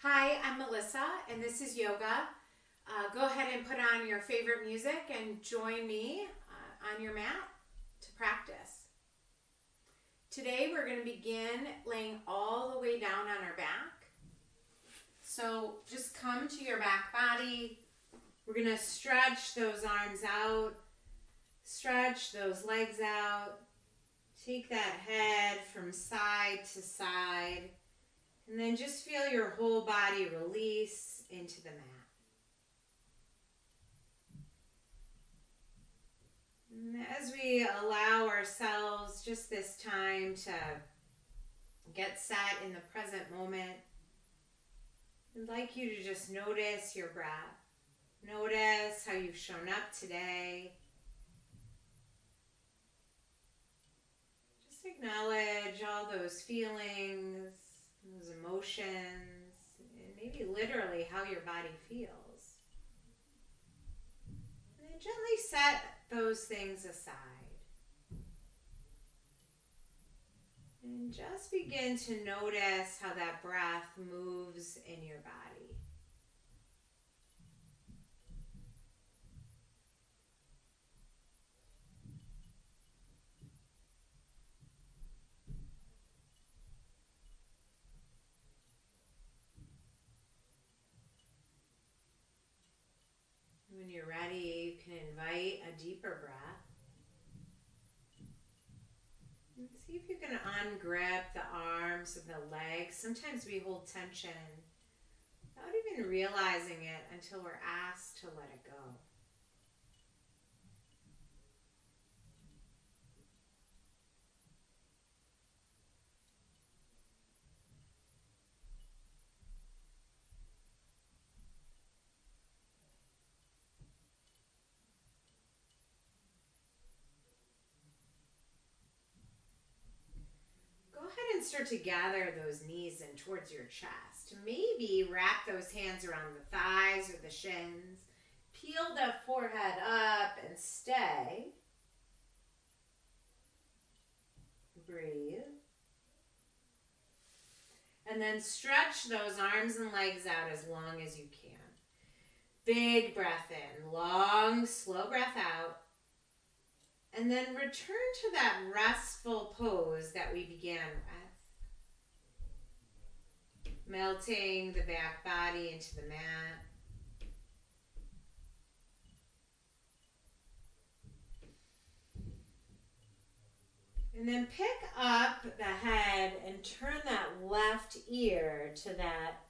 Hi, I'm Melissa, and this is yoga. Go ahead and put on your favorite music and join me on your mat to practice. Today we're going to begin laying all the way down on our back. So just come to your back body. We're going to stretch those arms out, stretch those legs out. Take that head from side to side. And then just feel your whole body release into the mat. And as we allow ourselves just this time to get set in the present moment, I'd like you to just notice your breath. Notice how you've shown up today. Just acknowledge all those feelings, those emotions, and maybe literally how your body feels. And then gently set those things aside. And just begin to notice how that breath moves in your body. When you're ready, you can invite a deeper breath. And see if you can ungrip the arms and the legs. Sometimes we hold tension without even realizing it until we're asked to let it go. And start to gather those knees in towards your chest. Maybe wrap those hands around the thighs or the shins. Peel the forehead up and stay. Breathe. And then stretch those arms and legs out as long as you can. Big breath in, long, slow breath out. And then return to that restful pose that we began with. Melting the back body into the mat. And then pick up the head and turn that left ear to the mat.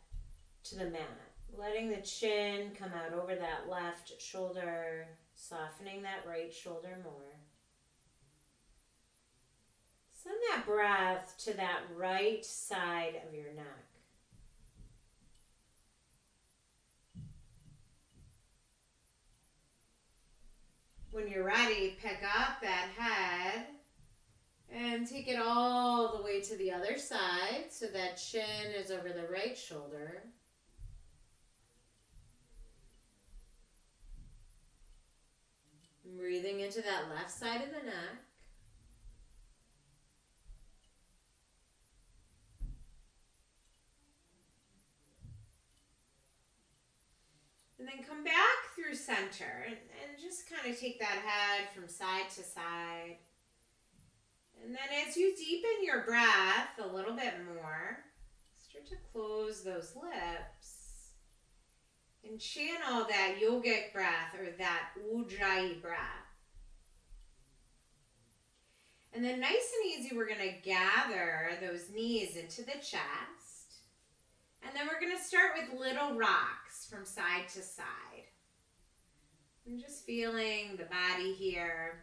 Letting the chin come out over that left shoulder, softening that right shoulder more. Send that breath to that right side of your neck. When you're ready, pick up that head and take it all the way to the other side so that chin is over the right shoulder. Breathing into that left side of the neck. And then come back through center and just kind of take that head from side to side. And then as you deepen your breath a little bit more, start to close those lips and channel that yogic breath or that ujjayi breath. And then nice and easy, we're going to gather those knees into the chest. And then we're going to start with little rocks from side to side. I'm just feeling the body here.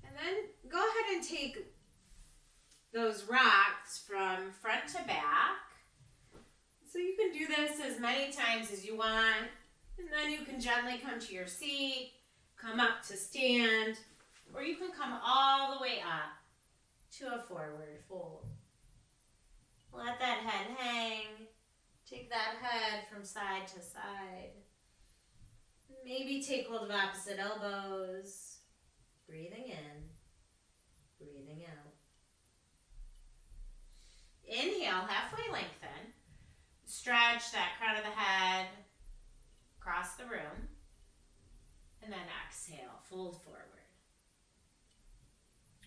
And then go ahead and take those rocks from front to back. So you can do this as many times as you want. And then you can gently come to your seat, come up to stand, or you can come all the way up to a forward fold. Let that head hang. Take that head from side to side. Maybe take hold of opposite elbows. Breathing in, breathing out. Inhale, halfway lengthen. Stretch that crown of the head across the room. And then exhale, fold forward.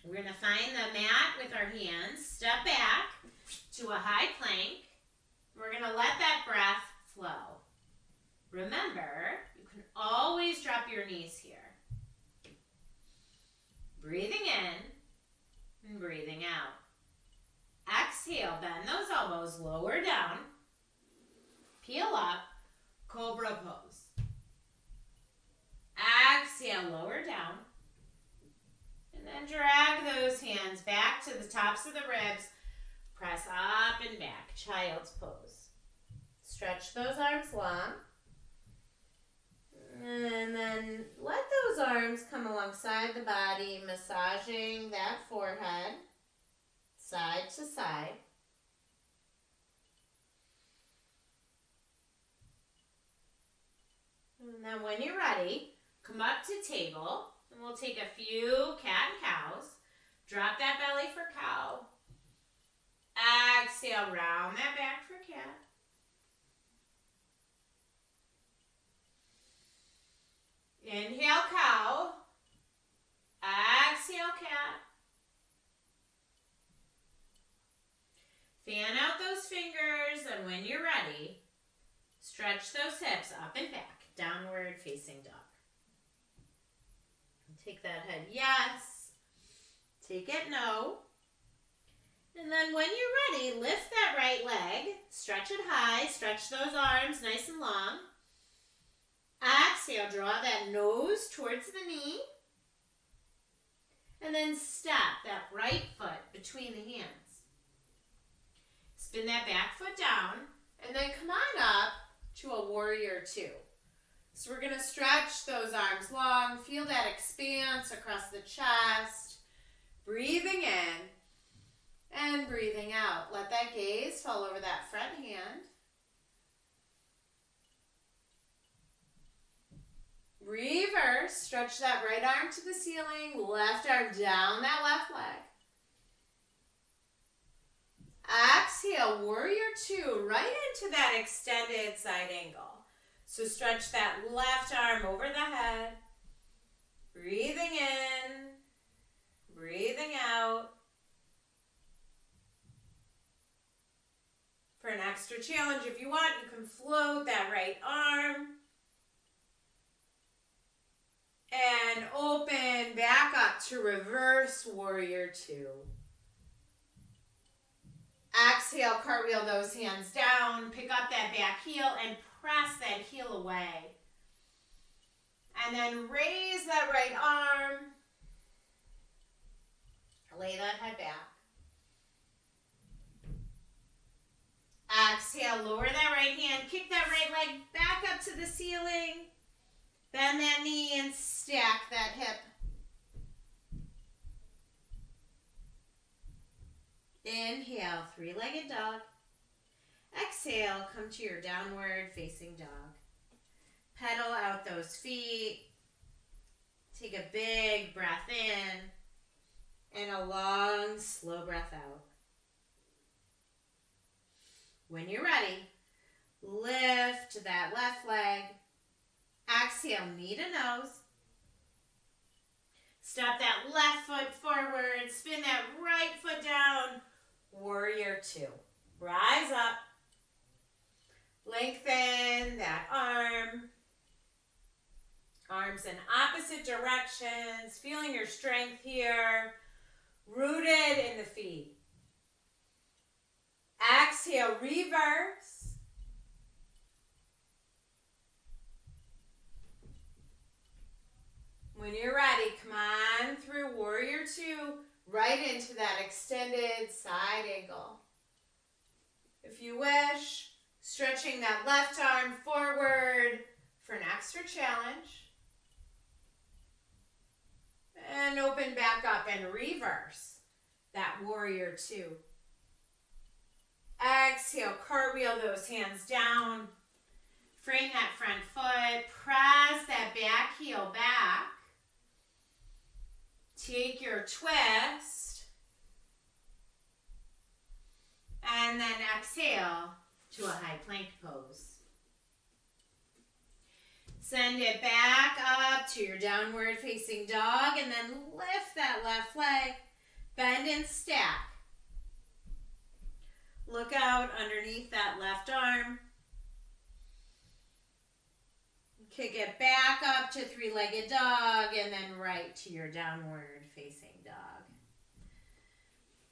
We're going to find the mat with our hands. Step back to a high plank. We're going to let that breath flow. Remember, you can always drop your knees here. Breathing in and breathing out. Exhale, bend those elbows, lower down. Peel up, cobra pose. Exhale, lower down. And then drag those hands back to the tops of the ribs. Press up and back, child's pose. Stretch those arms long. And then let those arms come alongside the body, massaging that forehead, side to side. And then when you're ready, come up to table, and we'll take a few cat and cows. Drop that belly for cow. Exhale, round that back for cat. Inhale, cow. Exhale, cat. Fan out those fingers, and when you're ready, stretch those hips up and back, downward facing dog. Take that head, yes. Take it, no. And then when you're ready, lift that right leg, stretch it high, stretch those arms nice and long. Exhale, draw that nose towards the knee. And then step that right foot between the hands. Spin that back foot down, and then come on up to a warrior two. So we're going to stretch those arms long, feel that expanse across the chest, breathing in and breathing out. Let that gaze fall over that front hand. Reverse, stretch that right arm to the ceiling, left arm down that left leg. Exhale, warrior two, right into that extended side angle. So stretch that left arm over the head. Breathing in, breathing out. For an extra challenge, if you want, you can float that right arm. And open back up to reverse warrior two. Exhale, cartwheel those hands down. Pick up that back heel and press that heel away. And then raise that right arm. Lay that head back. Exhale, lower that right hand. Kick that right leg back up to the ceiling. Bend that knee and stack that hip. Inhale, three-legged dog. Exhale, come to your downward facing dog. Pedal out those feet. Take a big breath in and a long, slow breath out. When you're ready, lift that left leg. Exhale, knee to nose. Step that left foot forward. Spin that right foot down. Warrior two. Rise up. Lengthen that arm. Arms in opposite directions. Feeling your strength here. Rooted in the feet. Exhale, reverse. When you're ready, come on through warrior two, right into that extended side angle. If you wish, stretching that left arm forward for an extra challenge. And open back up and reverse that warrior two. Exhale, cartwheel those hands down. Frame that front foot. Press that back heel back. Take your twist. And then exhale, to a high plank pose. Send it back up to your downward facing dog and then lift that left leg, bend and stack. Look out underneath that left arm. Kick it back up to three-legged dog and then right to your downward facing dog.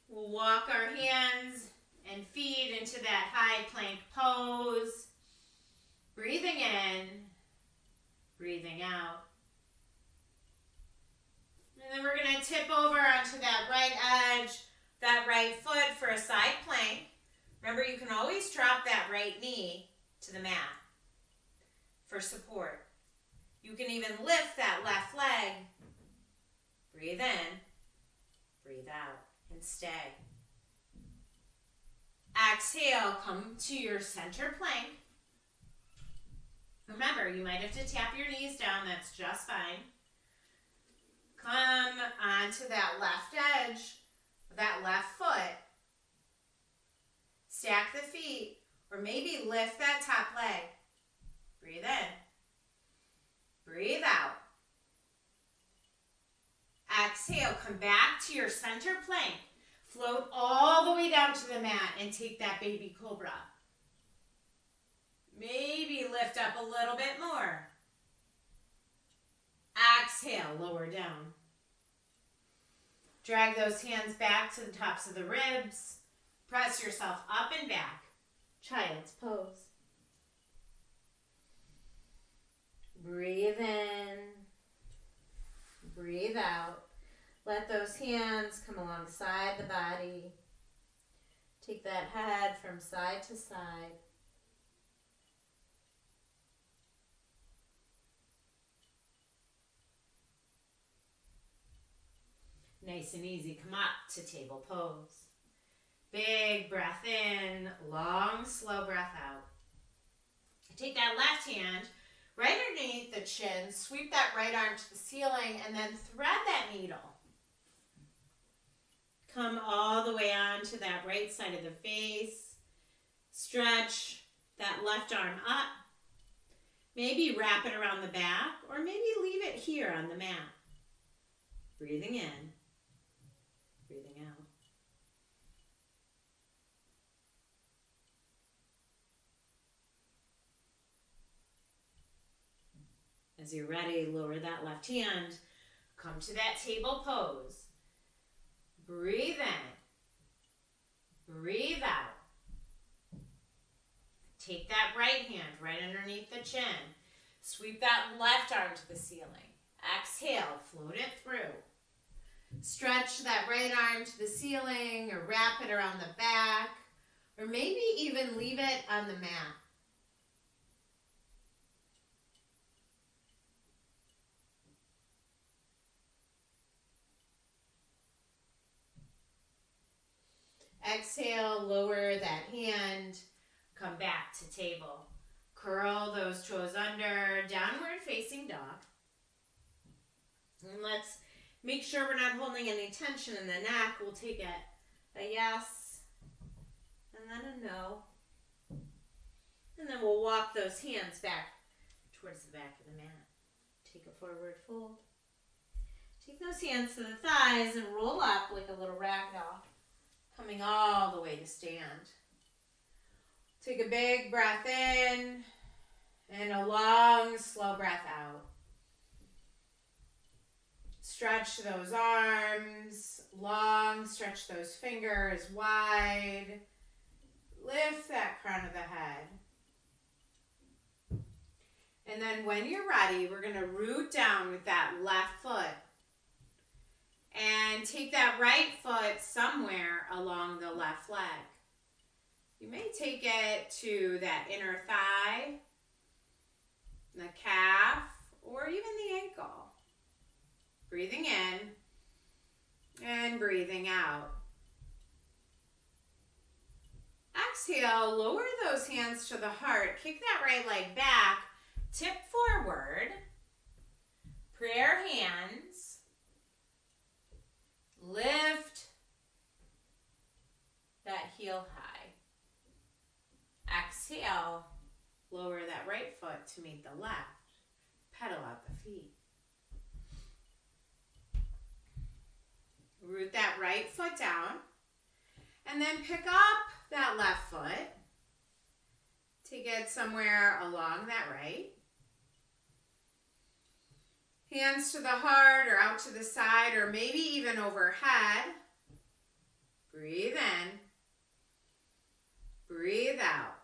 We'll walk our hands and feet into that high plank pose. Breathing in, breathing out. And then we're going to tip over onto that right edge, that right foot for a side plank. Remember, you can always drop that right knee to the mat for support. You can even lift that left leg. Breathe in, breathe out, and stay. Exhale, come to your center plank. Remember, you might have to tap your knees down, that's just fine. Come onto that left edge, that left foot. Stack the feet, or maybe lift that top leg. Breathe in. Breathe out. Exhale, come back to your center plank. Float all the way down to the mat and take that baby cobra. Maybe lift up a little bit more. Exhale, lower down. Drag those hands back to the tops of the ribs. Press yourself up and back. Child's pose. Breathe in. Breathe out. Let those hands come alongside the body. Take that head from side to side. Nice and easy. Come up to table pose. Big breath in, long, slow breath out. Take that left hand right underneath the chin, sweep that right arm to the ceiling, and then thread that needle. Come all the way on to that right side of the face. Stretch that left arm up. Maybe wrap it around the back, or maybe leave it here on the mat. Breathing in, breathing out. As you're ready, lower that left hand. Come to that table pose. Breathe in. Breathe out. Take that right hand right underneath the chin. Sweep that left arm to the ceiling. Exhale, float it through. Stretch that right arm to the ceiling or wrap it around the back, or maybe even leave it on the mat. Exhale, lower that hand, come back to table. Curl those toes under, downward facing dog. And let's make sure we're not holding any tension in the neck. We'll take a yes, and then a no. And then we'll walk those hands back towards the back of the mat. Take a forward fold. Take those hands to the thighs and roll up like a little rag doll. Coming all the way to stand. Take a big breath in and a long, slow breath out. Stretch those arms long, stretch those fingers wide. Lift that crown of the head. And then when you're ready, we're going to root down with that left foot. And take that right foot somewhere along the left leg. You may take it to that inner thigh, the calf, or even the ankle. Breathing in and breathing out. Exhale, lower those hands to the heart. Kick that right leg back. Tip forward. Prayer hands. Lift that heel high. Exhale, lower that right foot to meet the left. Pedal out the feet. Root that right foot down. And then pick up that left foot to get somewhere along that right. Hands to the heart or out to the side or maybe even overhead. Breathe in. Breathe out.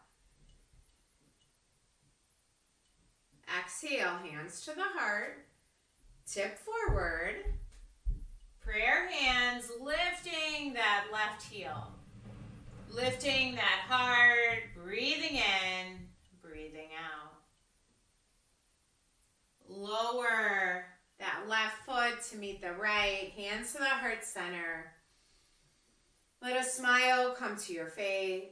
Exhale, hands to the heart. Tip forward. Prayer hands, lifting that left heel. Lifting that heart, breathing in, breathing out. Lower that left foot to meet the right, hands to the heart center. Let a smile come to your face.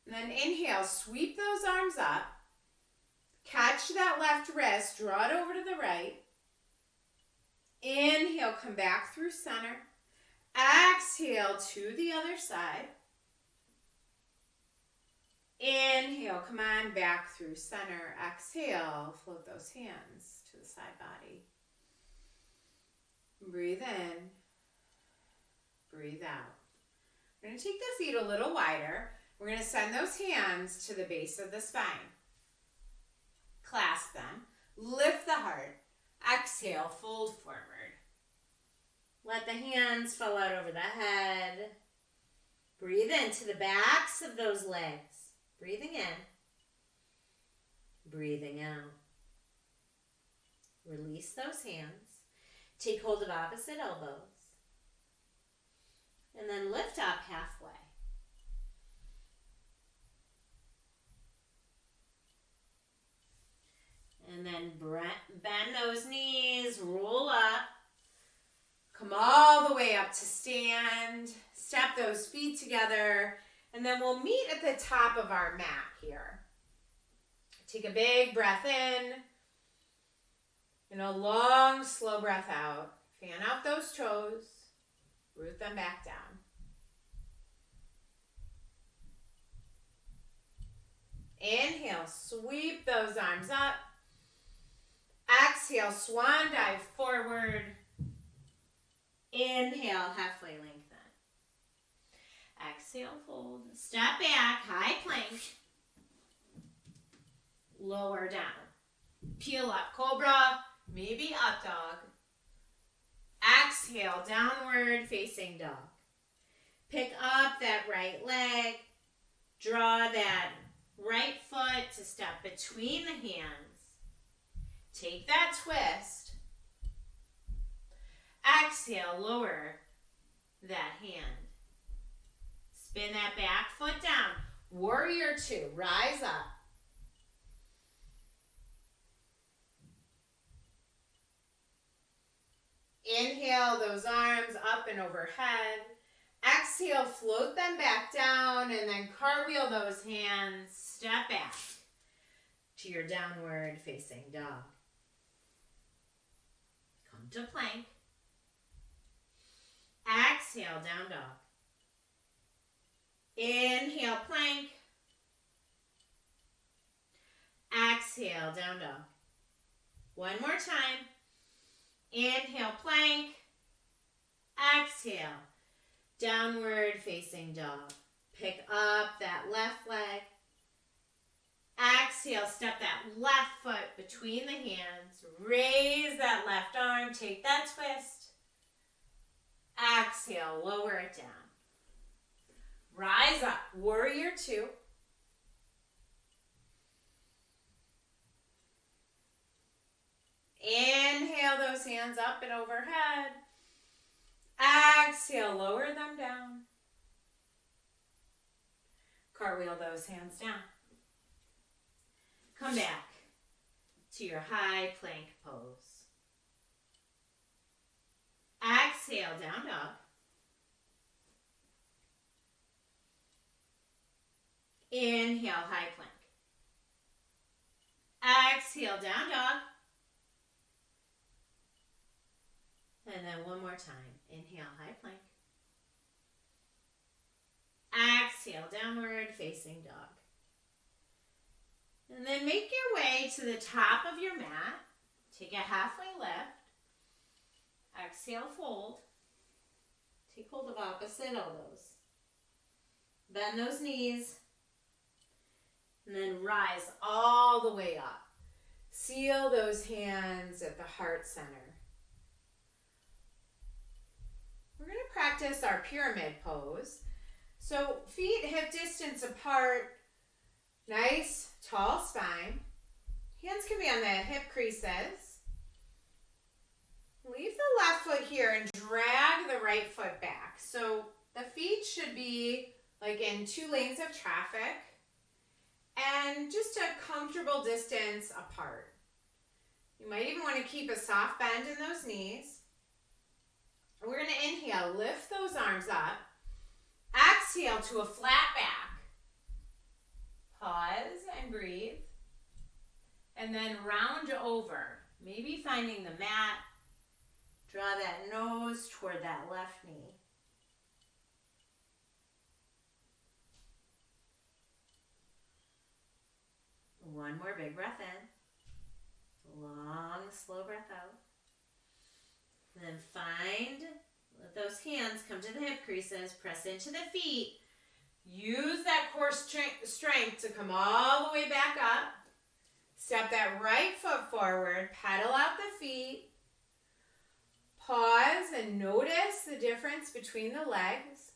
And then inhale, sweep those arms up. Catch that left wrist, draw it over to the right. Inhale, come back through center. Exhale to the other side. Inhale, come on back through center. Exhale, float those hands to the side body. Breathe in. Breathe out. We're going to take the feet a little wider. We're going to send those hands to the base of the spine. Clasp them. Lift the heart. Exhale, fold forward. Let the hands fall out over the head. Breathe into the backs of those legs. Breathing in. Breathing out. Release those hands. Take hold of opposite elbows. And then lift up halfway. And then bend those knees, roll up. Come all the way up to stand. Step those feet together. And then we'll meet at the top of our mat here. Take a big breath in. And a long, slow breath out. Fan out those toes. Root them back down. Inhale, sweep those arms up. Exhale, swan dive forward. Inhale, halfway lengthen. Exhale, fold. Step back, high plank. Lower down. Peel up, cobra, maybe up dog. Exhale, downward facing dog. Pick up that right leg. Draw that right foot to step between the hands. Take that twist. Exhale, lower that hand. Spin that back foot down. Warrior two, rise up. Inhale those arms up and overhead. Exhale, float them back down and then cartwheel those hands. Step back to your downward facing dog. Come to plank. Exhale, down dog. Inhale, plank. Exhale, down dog. One more time. Inhale, plank. Exhale, downward facing dog. Pick up that left leg. Exhale, step that left foot between the hands. Raise that left arm. Take that twist. Exhale, lower it down. Rise up, warrior two. Inhale those hands up and overhead. Exhale, lower them down. Cartwheel those hands down. Come back to your high plank pose. Exhale, down dog. Inhale, high plank. Exhale, down dog. And then one more time. Inhale, high plank. downward facing dog. And then make your way to the top of your mat. Take a halfway lift. Exhale, fold. Take hold of opposite elbows. Bend those knees. And then rise all the way up. Seal those hands at the heart center. We're going to practice our pyramid pose. So feet hip distance apart. Nice, tall spine. Hands can be on the hip creases. Leave the left foot here and drag the right foot back. So the feet should be like in 2 lanes of traffic and just a comfortable distance apart. You might even want to keep a soft bend in those knees. We're going to inhale, lift those arms up. Exhale to a flat back. Pause and breathe. And then round over. Maybe finding the mat. Draw that nose toward that left knee. One more big breath in. Long, slow breath out. And then let those hands come to the hip creases, press into the feet. Use that core strength to come all the way back up. Step that right foot forward, pedal out the feet. Pause and notice the difference between the legs.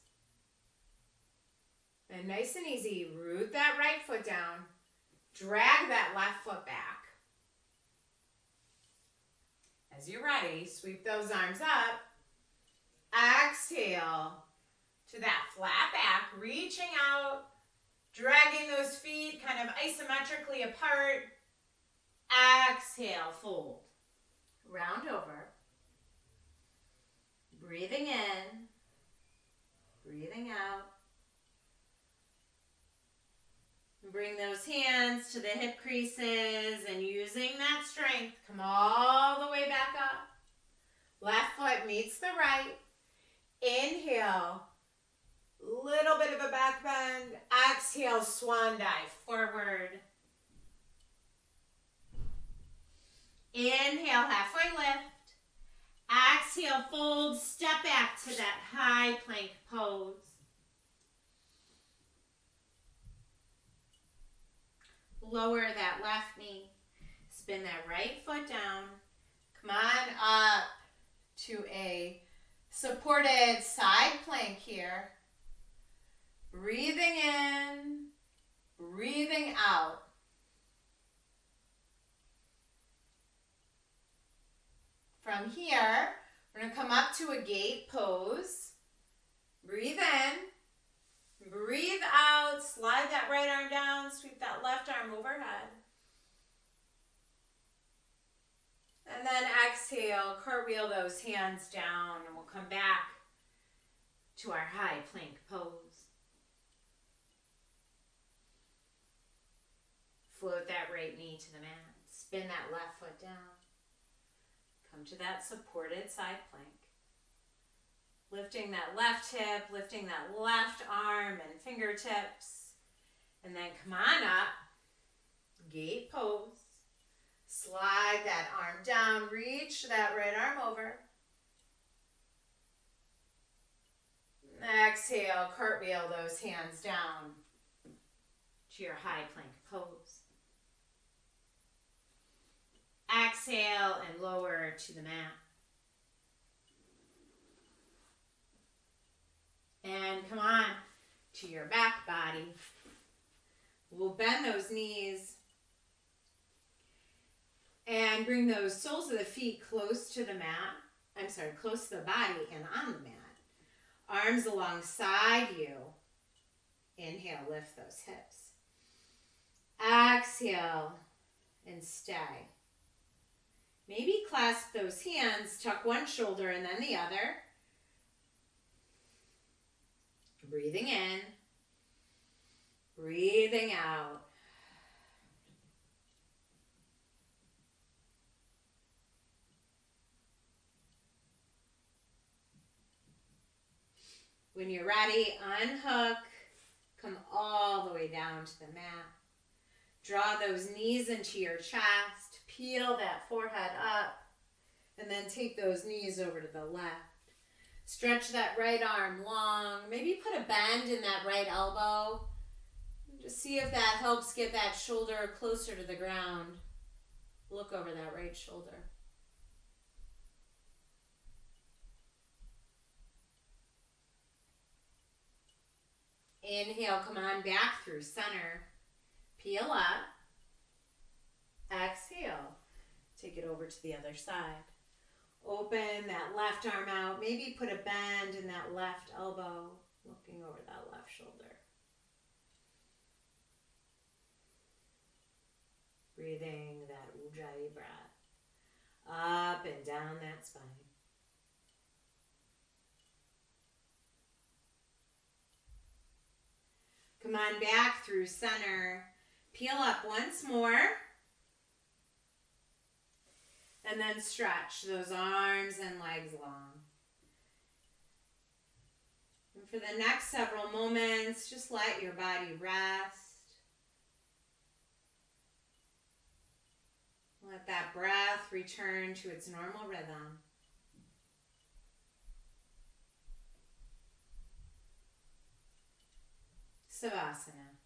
And nice and easy, root that right foot down. Drag that left foot back. As you're ready, sweep those arms up. Exhale to that flat back, reaching out, dragging those feet kind of isometrically apart. Exhale, fold. Round over. Breathing in, breathing out. Bring those hands to the hip creases and using that strength, come all the way back up. Left foot meets the right. Inhale, little bit of a back bend. Exhale, swan dive forward. Inhale, halfway lift. Exhale, fold, step back to that high plank pose. Lower that left knee. Spin that right foot down. Come on up to a supported side plank here. Breathing in, breathing out. From here, we're going to come up to a gate pose. Breathe in, breathe out, slide that right arm down, sweep that left arm overhead. And then exhale, cartwheel those hands down, and we'll come back to our high plank pose. Float that right knee to the mat, spin that left foot down. Come to that supported side plank. Lifting that left hip, lifting that left arm and fingertips. And then come on up. Gate pose. Slide that arm down. Reach that right arm over. Exhale, cartwheel those hands down to your high plank pose. Exhale and lower to the mat. And come on to your back body. We'll bend those knees and bring those soles of the feet close to the mat. Close to the body and on the mat. Arms alongside you. Inhale, lift those hips. Exhale and stay. Maybe clasp those hands, tuck one shoulder and then the other. Breathing in, breathing out. When you're ready, unhook Come all the way down to the mat. Draw those knees into your chest. Peel that forehead up. And then take those knees over to the left. Stretch that right arm long. Maybe put a bend in that right elbow. Just see if that helps get that shoulder closer to the ground. Look over that right shoulder. Inhale, come on back through center. Peel up. Exhale. Take it over to the other side. Open that left arm out. Maybe put a bend in that left elbow, looking over that left shoulder. Breathing that Ujjayi breath. Up and down that spine. Come on back through center. Peel up once more. And then stretch those arms and legs long. And for the next several moments, just let your body rest. Let that breath return to its normal rhythm. Savasana.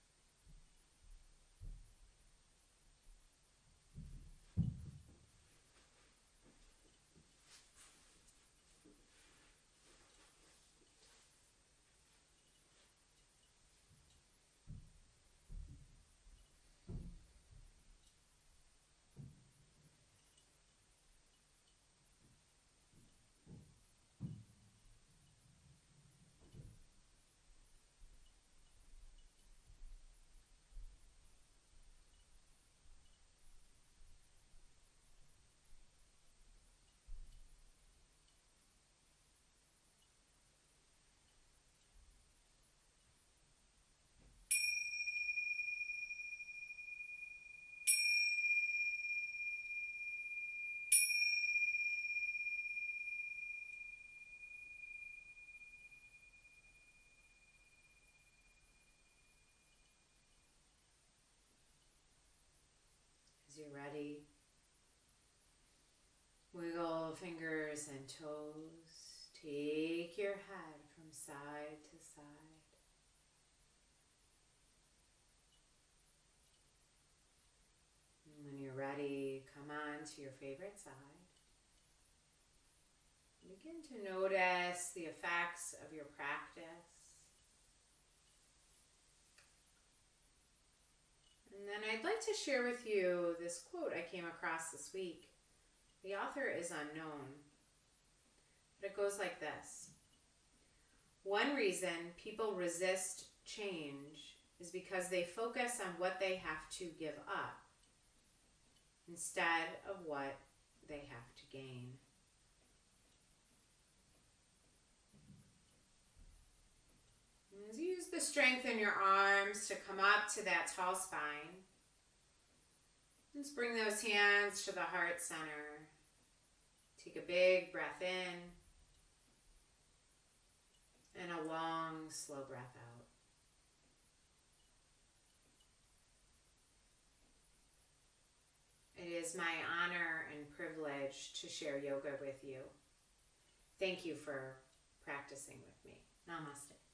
As you're ready, wiggle fingers and toes. Take your head from side to side. And when you're ready, come on to your favorite side. Begin to notice the effects of your practice. And then I'd like to share with you this quote I came across this week. The author is unknown, but it goes like this. One reason people resist change is because they focus on what they have to give up instead of what they have to gain. As you use the strength in your arms to come up to that tall spine, let's bring those hands to the heart center. Take a big breath in and a long, slow breath out. It is my honor and privilege to share yoga with you. Thank you for practicing with me. Namaste.